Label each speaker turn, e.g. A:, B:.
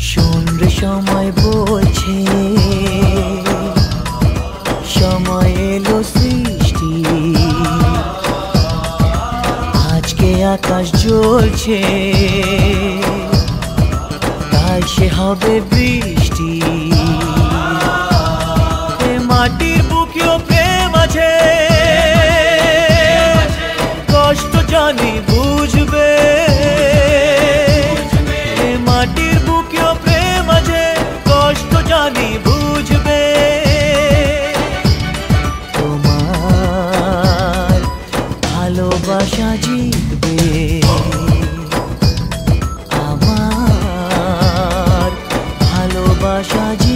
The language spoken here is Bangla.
A: শোন রে সময় বলছে, সময় এলো সৃষ্টি, আজকে আকাশ জ্বলছে, তাই সে হবে বৃষ্টি। এ মাটির বুকেও প্রেম আছে, কষ্ট জানি বুঝবে। এ মাটির বুকেও প্রেম আছে, কষ্ট জানি বুঝবে। তোমার ভালোবাসা জিতবে, আমার ভালোবাসা জিতবে।